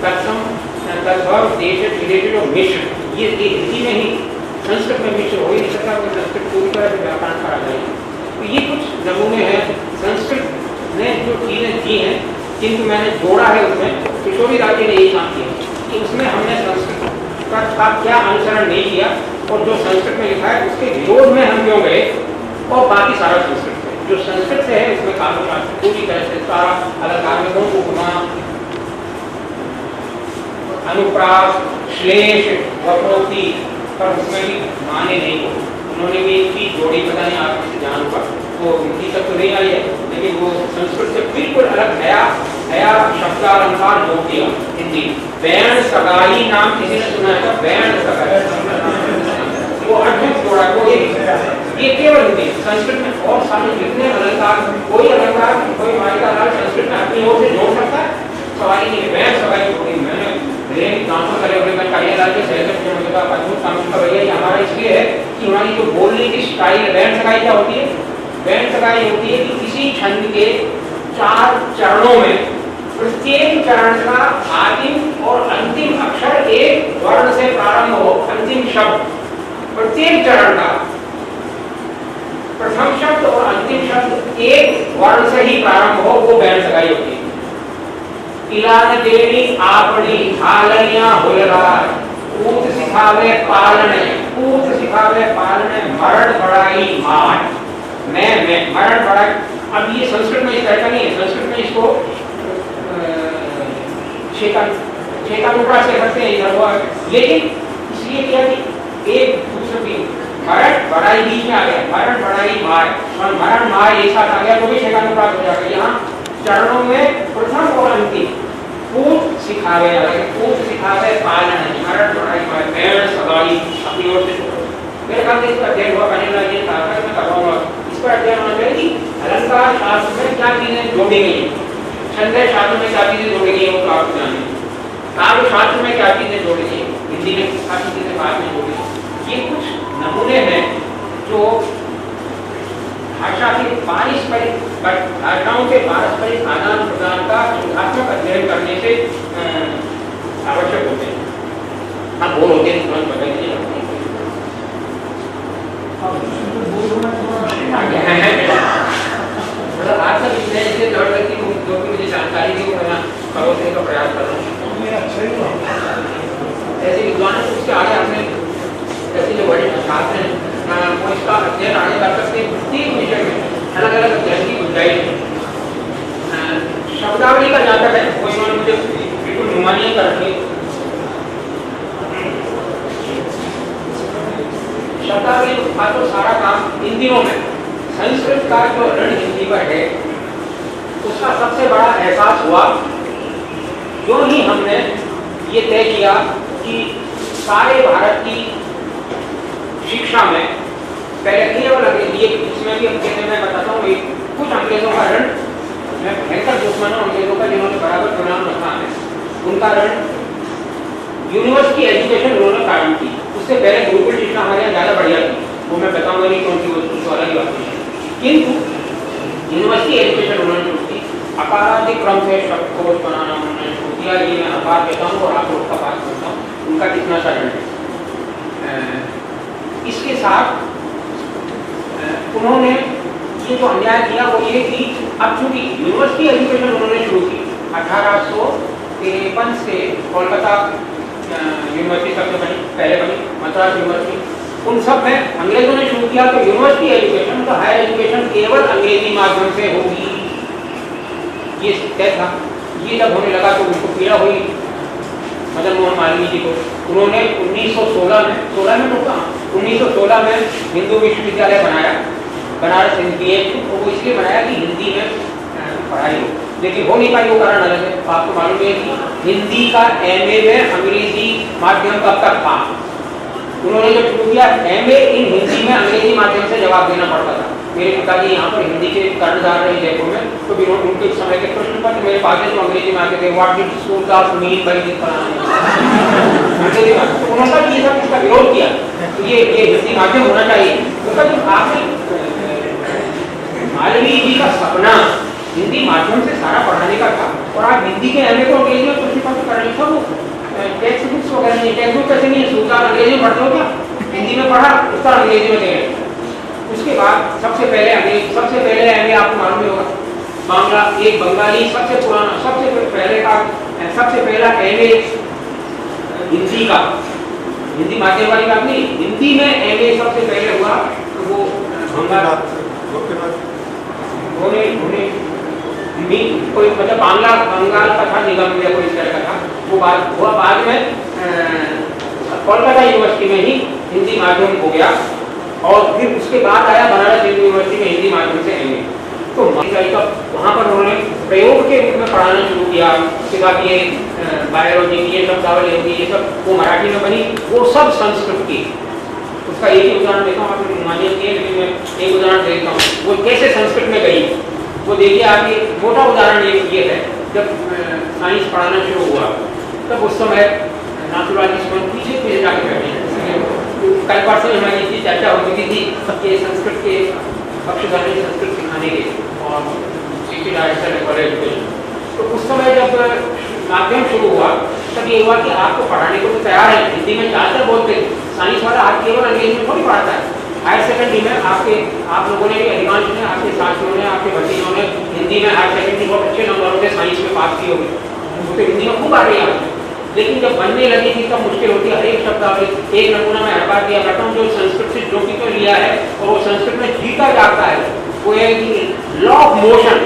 तत्सम तद्भव देश रिलेटेड और मिश्र, ये हिंदी में ही, संस्कृत में मिश्र हो ही नहीं सकता, अगर संस्कृत पूरी तरह से व्याकरण पर आ जाएगी। तो ये कुछ नमूने हैं संस्कृत ने जो चीज़ें दी हैं, किंतु मैंने जोड़ा है उसमें, किशोरी राजे ने यही काम किया कि उसमें हमने संस्कृत का क्या अनुसरण नहीं किया, और जो संस्कृत में लिखा है उसके विरोध में हम क्यों गए, और बाकी सारा संस्कृत है। जो संस्कृत से है उसमें काव्यशास्त्र पूरी तरह से सारा अलंकार में गुण, उपमा, अनुप्रास, श्लेष, वक्रोक्ति, पर उसमें भी माने नहीं हो। उन्होंने भी एक चीज जोड़ी, पता नहीं आप इसे जान पा, वो हिंदी तक तो नहीं आई है, लेकिन वो संस्कृत से बिल्कुल अलग नया शब्दालंकार जोड़ दिया हिंदी। वैण सगाई नाम किसी ने सुना है? वैण सगाई, वो अद्भुत जोड़ा। वो ये केवल हिंदी, संस्कृत में और सारे जितने अलंकार, कोई अलंकार कोई मालिकालाल संस्कृत में अपनी ओर से जोड़ सकता है, सवाल ही नहीं है। वैण सगाई जोड़ी मैंने भैया हमारा इसलिए है कि हमारी जो बोलने की स्टाइल, वैण सगाई क्या होती है? वैण सगाई होती है कि किसी छंद के 4 चरणों में प्रत्येक चरण का आदिम और अंतिम अक्षर एक वर्ण से प्रारंभ हो, अंतिम शब्द प्रत्येक चरण का प्रथम शब्द और अंतिम शब्द एक वर्ण से ही प्रारंभ हो, वो वैण सगाई होती है। इलान देवी आपड़ी हालनिया हुलरार, पूत सिखावे पालने, पूत सिखावे पालने, मरण बड़ाई माट, मैं मरण बड़ाई। अब ये संस्कृत में कहता नहीं है, संस्कृत में इसको छेकानुप्रा से करते हैं इधर वो, लेकिन इसलिए क्या कि एक दूसरे मरण बड़ाई बीच में आ गया, मरण बड़ाई मार और मरण मार एक साथ आ गया तो भी छेकानुप्रा हो जाएगा। यहाँ चरणों में प्रथम और अंतिम पूत सिखावे, पूत सिखावे पालन, मरण बड़ाई मार, वैण सगाई अपनी ओर से। मेरे ख्याल से इसका अध्ययन हुआ करने लगे, मैं करवाऊंगा। इस पर अध्ययन होना चाहिए कि अलंकार शास्त्र में क्या चीजें जोड़ी गई हैं, छंद शास्त्र में क्या चीजें जोड़ी गई है, वो तो आप जाने। काव्य शास्त्र में क्या चीजें जोड़ी गई, हिंदी में काफी चीजें बाद में जोड़ी। ये कुछ नमूने हैं जो भाषा के पारस्परिक, भाषाओं के पारस्परिक आदान प्रदान का शोधात्मक अध्ययन करने से आवश्यक होते हैं। हम बोल होते हैं तुरंत बदल नहीं लगते। आज तक इसमें इसे दौड़ लगती हूँ, जो कि मुझे जानकारी दी, मैं परोसने का प्रयास कर रहा हूँ। ऐसे विद्वानों को उसके आगे हमने ऐसे जो बड़े छात्र हैं वो इसका अध्ययन आगे कर सकते हैं। प्रत्येक विषय में अलग अलग अध्ययन की गुंजाइश है। शब्दावली का जाता है वो इन्होंने मुझे बिल्कुल नुमानियां कर रखी। शब्दावली का तो सारा काम इन दिनों में संस्कृत का जो ऋण हिंदी पर है उसका सबसे बड़ा एहसास हुआ जो ही हमने ये तय किया कि सारे भारत की शिक्षा में पहले केवल अंग्रेजी, इसमें भी मैं बताता हूँ कुछ अंग्रेजों का ऋण, मैं भयंकर दुश्मन हूँ अंग्रेजों का जिन्होंने बराबर परिणाम रखा है, उनका ऋण यूनिवर्सिटी एजुकेशन उन्होंने कायम की। उससे पहले गुरुकुल शिक्षा हमारे यहाँ ज़्यादा बढ़िया थी, वो मैं बताऊंगा नहीं क्योंकि वो तो अलग ही बात है, किंतु यूनिवर्सिटी एजुकेशन उन्होंने शुरू की। अकाराधिक क्रम से शब्दकोश बनाना उन्होंने शुरू किया। ये मैं अपार कहता हूँ और आप लोग का बात करता हूँ, उनका कितना सा ऋण है। इसके साथ उन्होंने ये जो अन्याय किया वो ये कि अब चूंकि यूनिवर्सिटी एजुकेशन उन्होंने शुरू की 1853 से, कोलकाता यूनिवर्सिटी सबसे बनी, पहले बनी मद्रास यूनिवर्सिटी, उन सब में अंग्रेजों ने शुरू किया। तो यूनिवर्सिटी एजुकेशन तो हायर एजुकेशन केवल अंग्रेजी माध्यम से होगी, ये तय था। ये जब होने लगा तो उनको पीड़ा हुई मदन मोहन मालवीय जी को। उन्होंने 1916 में हिंदू विश्वविद्यालय बनाया, बनारस हिंदी, तो वो इसलिए बनाया कि हिंदी में पढ़ाई हो, लेकिन हो नहीं पाई। वो कारण अलग है। आपको मालूम है कि हिंदी का MA में अंग्रेजी माध्यम कब तक था। उन्होंने जब शुरू किया MA इन हिंदी में अंग्रेजी माध्यम से जवाब देना पड़ता था। मेरे पिताजी यहाँ पर हिंदी के कर्णधार रहे जयपुर में, तो उनके समय के प्रश्न पत्र मेरे पास जो अंग्रेजी में आते थे, what did Surdas mean by this, उन्होंने ये सब इसका विरोध किया। तो ये हिंदी माध्यम होना चाहिए। उसका जो आपने मालवीय जी का सपना हिंदी माध्यम से सारा पढ़ाने का था, और आप हिंदी के MA को अंग्रेजी में प्रश्न पत्र कर रहे, सब वो नहीं, टेक्स्ट बुक कैसे नहीं है, सूत्र आप अंग्रेजी में पढ़ते हो क्या? हिंदी में पढ़ा, उसका अंग्रेजी में देंगे। उसके बाद सबसे पहले हमें आपको मालूम होगा बांग्ला, एक बंगाली सबसे पुराना, सबसे पहला एमए हिंदी का, हिंदी माध्यम वाली बात नहीं, हिंदी में एमए सबसे पहले हुआ तो वो कोई मतलब बंगाल का था, निगम या कोई इस तरह का था, वो बाद में कोलकाता यूनिवर्सिटी में ही हिंदी माध्यम हो गया और फिर उसके बाद आया बनारस हिंदू यूनिवर्सिटी में हिंदी माध्यम से एमए। तो वहाँ पर उन्होंने प्रयोग के रूप में पढ़ाना शुरू किया। उसके बाद ये बायोलॉजी की ये सब दावली ये सब वो मराठी में बनी, वो सब संस्कृत की। उसका एक ही उदाहरण देता हूँ, आपने मान्य किए लेकिन मैं एक उदाहरण देता हूँ वो कैसे संस्कृत में गई। वो देखिए आप, ये मोटा उदाहरण ये है, जब साइंस पढ़ाना शुरू हुआ तब उस समय नाथुराम जी पीछे जाके बैठे। कल परसों हमारी इतनी चर्चा हो चुकी थी कि संस्कृत के पक्षधर ने संस्कृत सिखाने के और शिक्षित डायरेक्टर कॉलेज में, तो उस समय जब माध्यम शुरू हुआ तब ये हुआ कि आपको पढ़ाने को तो तैयार है, हिंदी में ज़्यादातर बोलते हैं, साइंस वाला आप केवल अंग्रेजी में थोड़ी पढ़ाता है। हायर सेकेंडरी में आप लोगों ने भी, अधिकांश ने, आपके साथियों ने, आपके भतीजों ने हिंदी में हायर सेकेंडरी बहुत अच्छे नंबरों से साइंस में पास की होगी, वो तो हिंदी में खूब आ रही है। लेकिन जब बनने लगी थी तब मुश्किल होती है, हर एक शब्दावली, एक नमूना मैं हर बार दिया करता हूँ जो संस्कृत से जो कि तो लिया है और वो संस्कृत में जीता जाता है, वो है कि लॉ ऑफ मोशन,